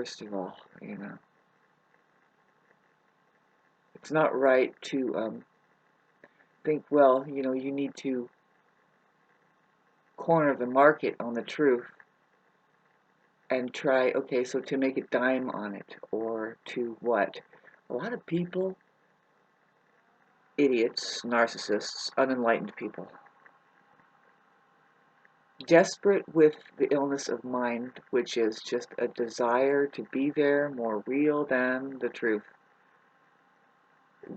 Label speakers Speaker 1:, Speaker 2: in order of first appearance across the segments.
Speaker 1: first of all, you know. It's not right to think, well, you know, you need to corner the market on the truth and try, okay, so to make a dime on it, or to what? A lot of people, idiots, narcissists, unenlightened people, desperate with the illness of mind, which is just a desire to be there, more real than the truth.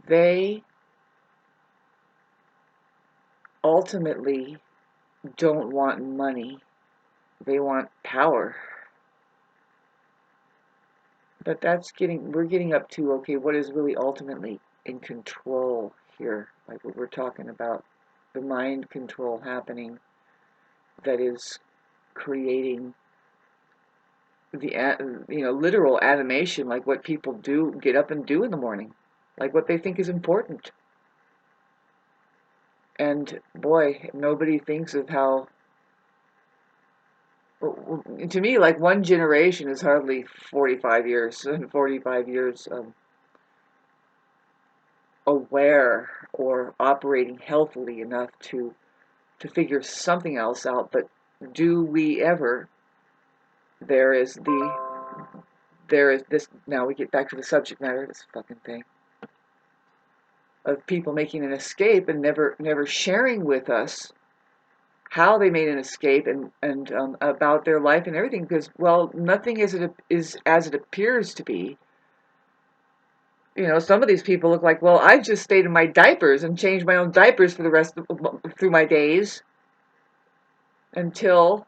Speaker 1: They ultimately don't want money, they want power. But we're getting up to, okay, what is really ultimately in control here? Like what we're talking about, the mind control happening that is creating the, literal animation, like what people do, get up and do in the morning, like what they think is important. And boy, nobody thinks of how, to me, like one generation is hardly 45 years, and 45 years aware or operating healthily enough to figure something else out. But do we ever? There is this. Now we get back to the subject matter of this fucking thing of people making an escape and never sharing with us how they made an escape and about their life and everything, because, well, nothing is as it appears to be. You know, some of these people look like, well, I've just stayed in my diapers and changed my own diapers for the rest of through my days, until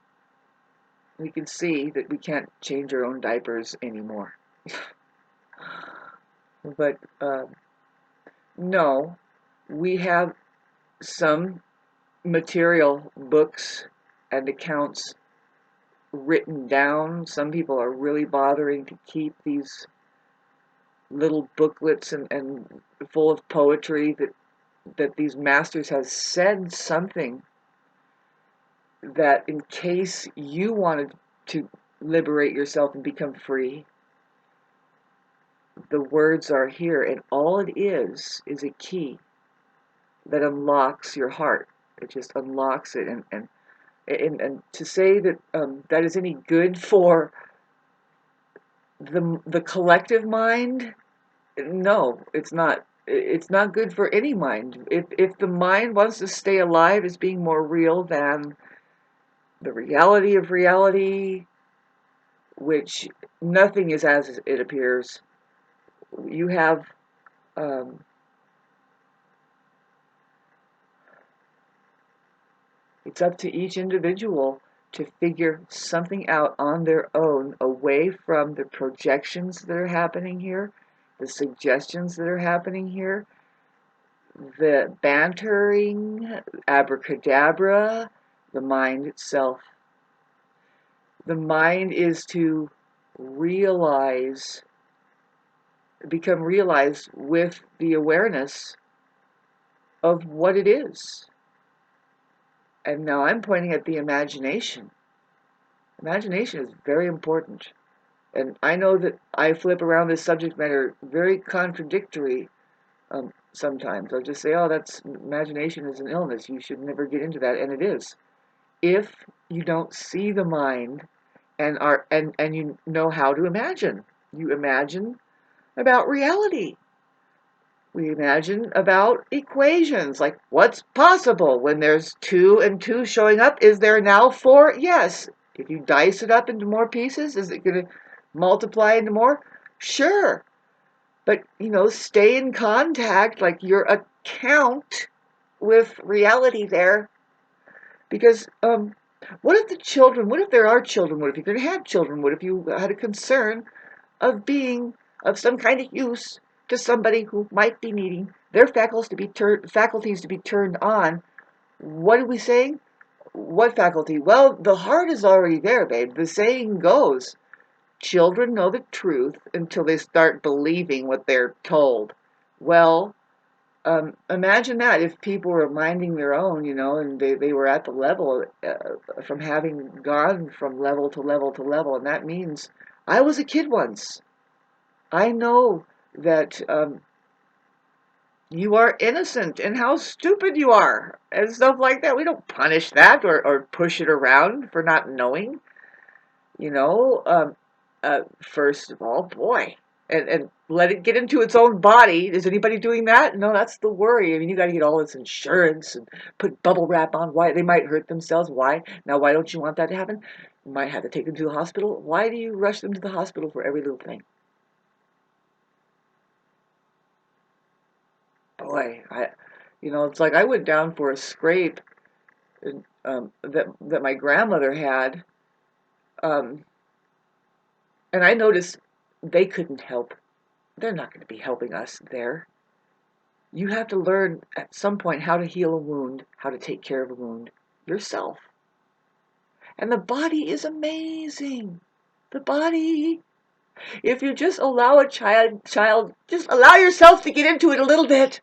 Speaker 1: we can see that we can't change our own diapers anymore. But no, we have some material, books and accounts written down. Some people are really bothering to keep these little booklets and full of poetry that these masters have said something that, in case you wanted to liberate yourself and become free, the words are here, and all it is a key that unlocks your heart. It just unlocks it, and to say that that is any good for the collective mind, no, it's not. It's not good for any mind. If the mind wants to stay alive as being more real than the reality of reality, which nothing is as it appears, you have it's up to each individual to figure something out on their own, away from the projections that are happening here, the suggestions that are happening here, the bantering, abracadabra, the mind itself. The mind is to become realized with the awareness of what it is. And now I'm pointing at the imagination. Imagination is very important. And I know that I flip around this subject matter very contradictory sometimes. I'll just say, oh, imagination is an illness. You should never get into that. And it is. If you don't see the mind and you know how to imagine. You imagine about reality. We imagine about equations, like what's possible when there's 2 and 2 showing up. Is there now 4? Yes. If you dice it up into more pieces, is it going to multiply into more? Sure. But, stay in contact, like your account with reality there. Because what if there are children, what if you're going to have children, what if you had a concern of being of some kind of use to somebody who might be needing their faculties to be turned on? What are we saying? What faculty? Well, the heart is already there, babe. The saying goes, children know the truth until they start believing what they're told. Well, imagine that if people were minding their own, and they were at the level from having gone from level to level to level, and that means I was a kid once. I know that you are innocent and how stupid you are and stuff like that. We don't punish that or push it around for not knowing, you know. First of all, boy, and let it get into its own body. Is anybody doing that? No, that's the worry. I mean, you got to get all this insurance and put bubble wrap on. Why? They might hurt themselves. Why? Now, why don't you want that to happen? You might have to take them to the hospital. Why do you rush them to the hospital for every little thing? Boy, it's like I went down for a scrape that my grandmother had, um, and I noticed they couldn't help. They're not going to be helping us there. You have to learn at some point how to heal a wound, how to take care of a wound yourself. And the body is amazing. The body. If you just allow a child, just allow yourself to get into it a little bit,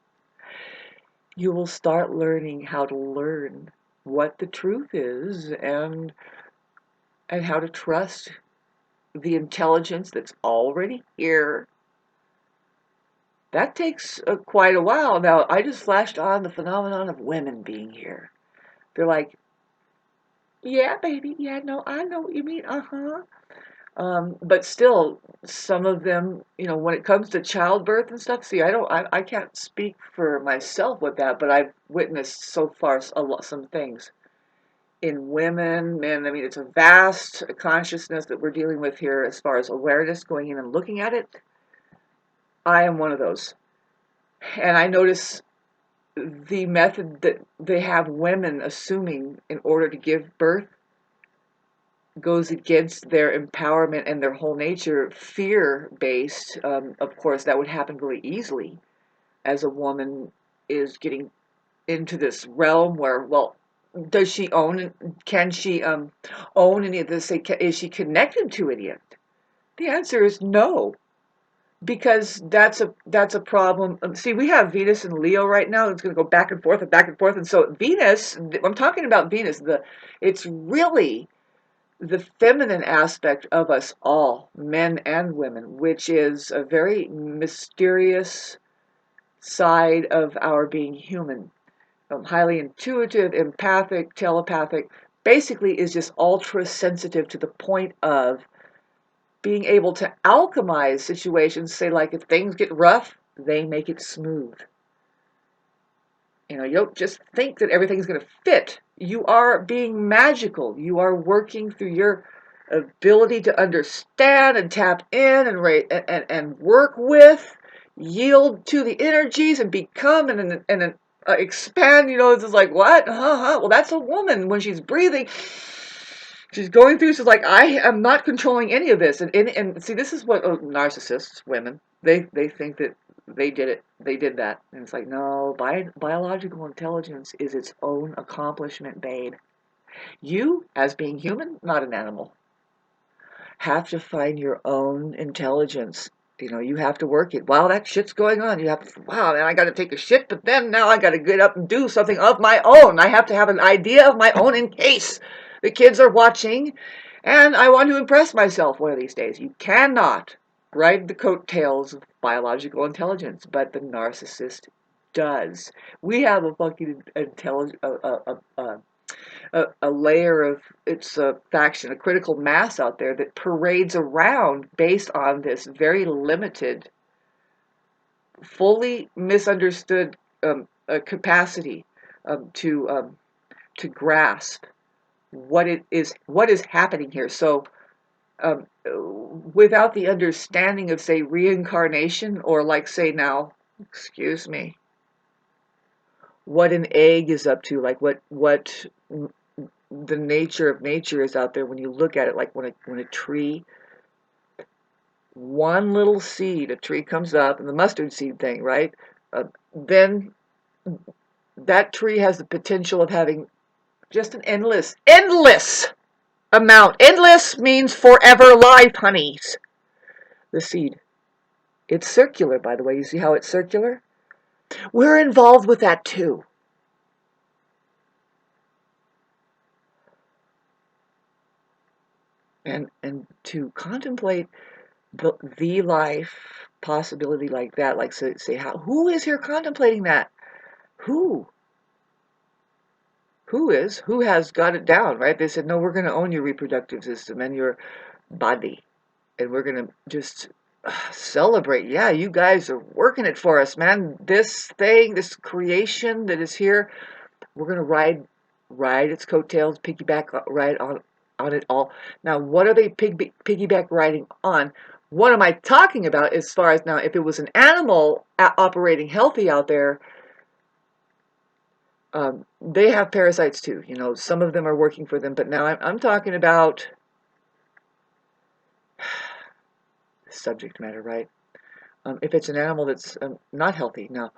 Speaker 1: you will start learning how to learn what the truth is and how to trust the intelligence that's already here. That takes quite a while. Now, I just flashed on the phenomenon of women being here. They're like, yeah, baby, yeah, no, I know what you mean, uh-huh. But still, some of them, when it comes to childbirth and stuff, see, I can't speak for myself with that, but I've witnessed so far some things in women, men. I mean, it's a vast consciousness that we're dealing with here as far as awareness, going in and looking at it. I am one of those. And I notice the method that they have women assuming in order to give birth goes against their empowerment and their whole nature, fear-based. Of course, that would happen really easily as a woman is getting into this realm where, well, does she own, can she own any of this? Is she connected to any of it? The answer is no, because that's a problem. See, we have Venus and Leo right now. It's going to go back and forth and back and forth. And so Venus, I'm talking about Venus, it's really the feminine aspect of us all, men and women, which is a very mysterious side of our being human. Highly intuitive, empathic, telepathic, basically is just ultra sensitive to the point of being able to alchemize situations. Say, like, if things get rough, they make it smooth. You don't just think that everything's going to fit. You are being magical. You are working through your ability to understand and tap in and work with, yield to the energies and become and expand. It's just like, what? Well, that's a woman when she's breathing. She's going through. She's like, I am not controlling any of this. And see, this is what narcissists, women, they think that they did it. They did that. And it's like, no, biological intelligence is its own accomplishment, babe. You, as being human, not an animal, have to find your own intelligence. You have to work it. While that shit's going on, you have to, wow, man, I got to take a shit, but then now I got to get up and do something of my own. I have to have an idea of my own in case the kids are watching and I want to impress myself one of these days. You cannot ride the coattails of biological intelligence, but the narcissist does. We have a fucking intelligence, a layer of its faction, a critical mass out there that parades around based on this very limited, fully misunderstood capacity to grasp what is happening here. So, without the understanding of, say, reincarnation, or, like, say now, excuse me, what an egg is up to, like what the nature of nature is out there when you look at it, like when a tree, one little seed, a tree comes up, and the mustard seed thing, right? Then that tree has the potential of having just an endless amount. Endless means forever life, honeys. The seed. It's circular, by the way. You see how it's circular? We're involved with that too. And to contemplate the life possibility like that, like say who is here contemplating that? Who? Who has got it down, right? They said, no, we're going to own your reproductive system and your body, and we're going to just celebrate. Yeah, you guys are working it for us, man. This thing, this creation that is here, we're going to ride its coattails, piggyback ride on it all. Now, what are they piggyback riding on? What am I talking about as far as now, if it was an animal operating healthy out there, they have parasites too. You know, some of them are working for them, but now I'm talking about subject matter, right? If it's an animal that's not healthy, now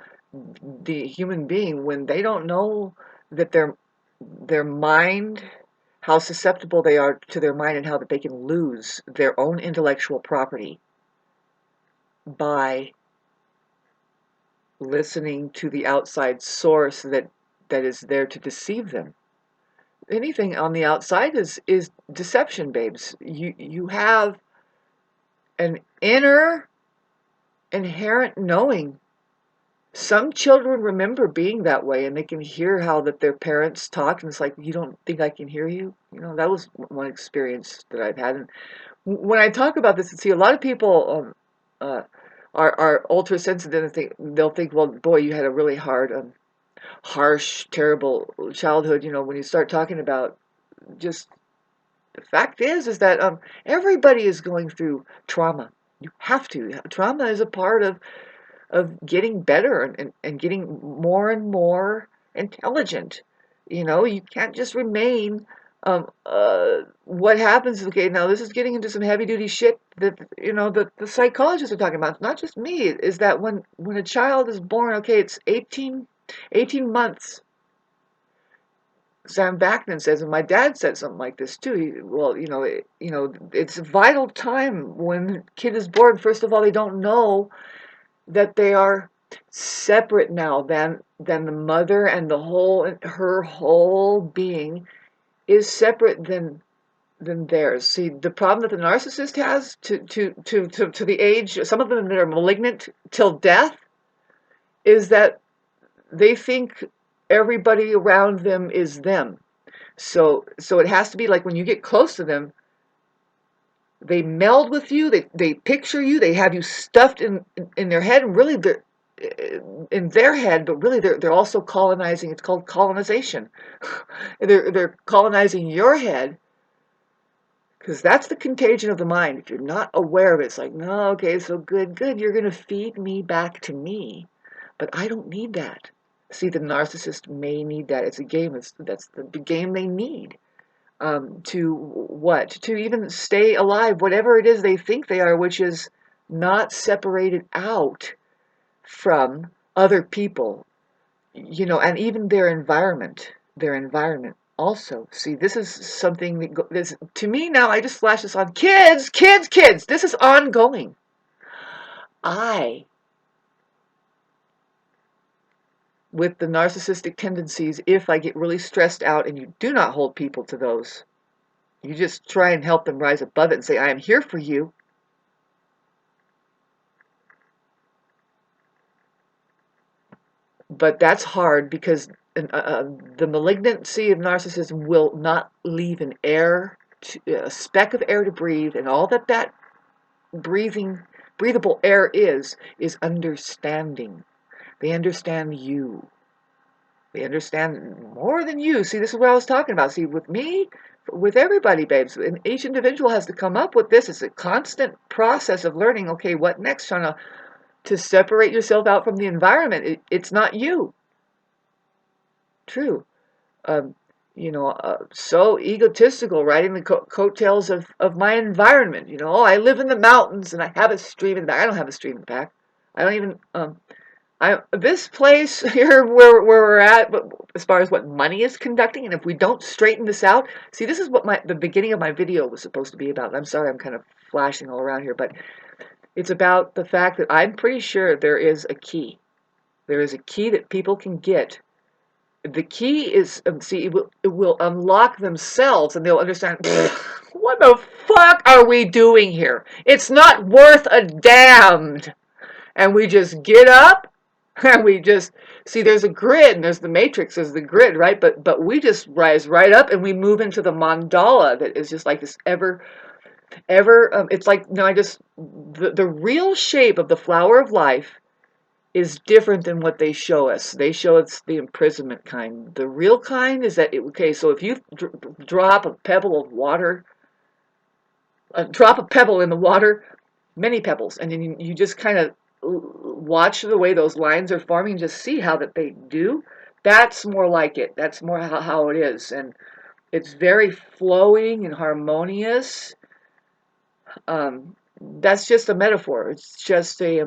Speaker 1: the human being, when they don't know that their mind, how susceptible they are to their mind, and how that they can lose their own intellectual property by listening to the outside source that is there to deceive them. Anything on the outside is deception, babes. You have an inner inherent knowing. Some children remember being that way, and they can hear how that their parents talk, and it's like, you don't think I can hear you? You know, that was one experience that I've had. And when I talk about this, and see, a lot of people are ultra sensitive, and they'll think, well, boy, you had a really hard, harsh, terrible childhood. You know, when you start talking about just the fact is that everybody is going through trauma. You have to. Trauma is a part of getting better and getting more and more intelligent. You know, you can't just remain. What happens? Okay, now this is getting into some heavy duty shit that the psychologists are talking about. It's not just me. Is that when a child is born? Okay, it's 18 months. Sam Vaknin says, and my dad said something like this too. Well, it's a vital time when the kid is born. First of all, they don't know that they are separate now than the mother, and her whole being is separate than theirs. See, the problem that the narcissist has to the age, some of them that are malignant till death, is that they think everybody around them is them. So it has to be like when you get close to them, they meld with you, they picture you, they have you stuffed in their head, and really they're in their head, but really they're also colonizing. It's called colonization. They're colonizing your head, because that's the contagion of the mind. If you're not aware of it, it's like, no, okay, so good, you're going to feed me back to me, but I don't need that. See, the narcissist may need that. It's a game. That's the game they need. To what? To even stay alive, whatever it is they think they are, which is not separated out from other people, and even their environment. Their environment also. See, this is something that this to me now. I just flash this on kids. This is ongoing. I, with the narcissistic tendencies, if I get really stressed out, and you do not hold people to those, you just try and help them rise above it and say, I am here for you. But that's hard because the malignancy of narcissism will not leave a speck of air to breathe, and all that breathable air is understanding. They understand you. They understand more than you. See, this is what I was talking about. See, with me, with everybody, babes, and each individual has to come up with this. It's a constant process of learning. Okay, what next? Trying to separate yourself out from the environment. It's not you. True. um, so egotistical, riding the coattails of my environment. Oh, I live in the mountains and I have a stream in the back. I don't have a stream in the back. I don't even, this place here where we're at, but as far as what money is conducting, and if we don't straighten this out, see, this is what the beginning of my video was supposed to be about. I'm sorry, I'm kind of flashing all around here, but it's about the fact that I'm pretty sure there is a key. There is a key that people can get the key is, see, it will unlock themselves and they'll understand, what the fuck are we doing here? It's not worth a damned. And we just get up and we just, see, there's a grid and there's the matrix, there's the grid, right? But we just rise right up and we move into the mandala that is just like this it's like, no, the real shape of the flower of life is different than what they show us. They show us the imprisonment kind. The real kind is that, okay, so if you drop a pebble of water, drop a pebble in the water, many pebbles, and then you just kind of watch the way those lines are forming, just see how that they do. That's more like it. That's more how it is. And it's very flowing and harmonious. That's just a metaphor. It's just a,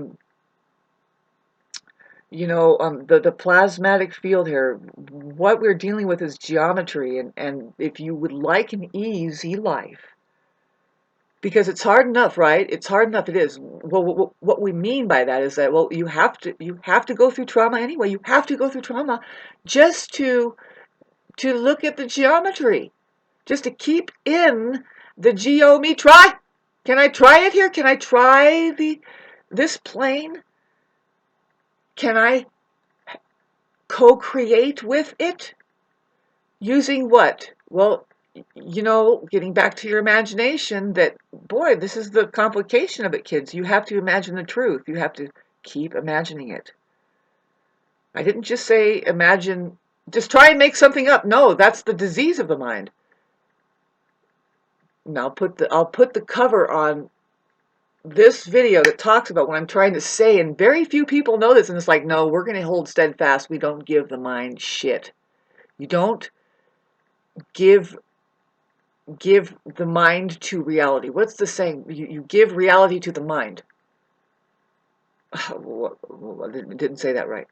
Speaker 1: the plasmatic field here, what we're dealing with is geometry, and if you would like an easy life, because it's hard enough, right? It's hard enough, it is. Well, what we mean by that is that, well, you have to go through trauma anyway. You have to go through trauma just to look at the geometry, just to keep in the geometry. Can I try it here? Can I try this plane? Can I co-create with it? Using what? Well, getting back to your imagination, that, boy, this is the complication of it, kids. You have to imagine the truth. You have to keep imagining it. I didn't just say imagine, just try and make something up. No, that's the disease of the mind. Now I'll put the cover on this video that talks about what I'm trying to say, and very few people know this, and it's like, no, we're going to hold steadfast. We don't give the mind shit. You don't give the mind to reality. What's the saying? You give reality to the mind. Well, I didn't say that right.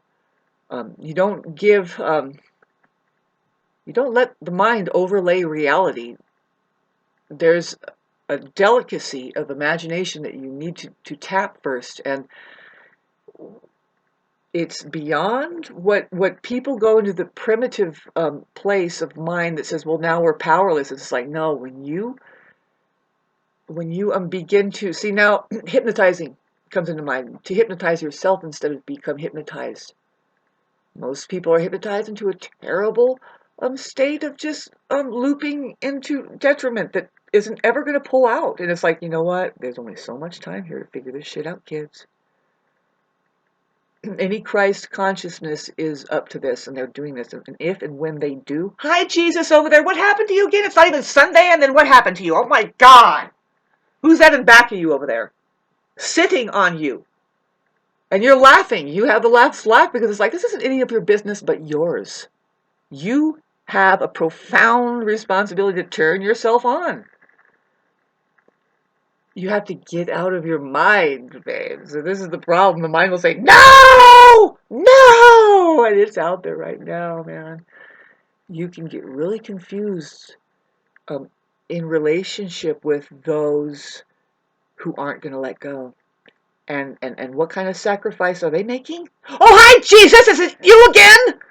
Speaker 1: You don't give, you don't let the mind overlay reality. There's a delicacy of imagination that you need to tap first, and it's beyond what people go into the primitive place of mind that says, well, now we're powerless. It's like, no, when you begin to see, now hypnotizing comes into mind, to hypnotize yourself instead of become hypnotized. Most people are hypnotized into a terrible state of just looping into detriment that isn't ever going to pull out. And it's like, you know what? There's only so much time here to figure this shit out, kids. Any Christ consciousness is up to this, and they're doing this. And if and when they do, hi, Jesus over there, what happened to you again? It's not even Sunday, and then what happened to you? Oh my God! Who's that in back of you over there? Sitting on you. And you're laughing. You have the last laugh because it's like, this isn't any of your business but yours. You have a profound responsibility to turn yourself on. You have to get out of your mind, babe. So this is the problem. The mind will say, no! No! And it's out there right now, man. You can get really confused in relationship with those who aren't going to let go. And what kind of sacrifice are they making? Oh, hi, Jesus! Is it you again?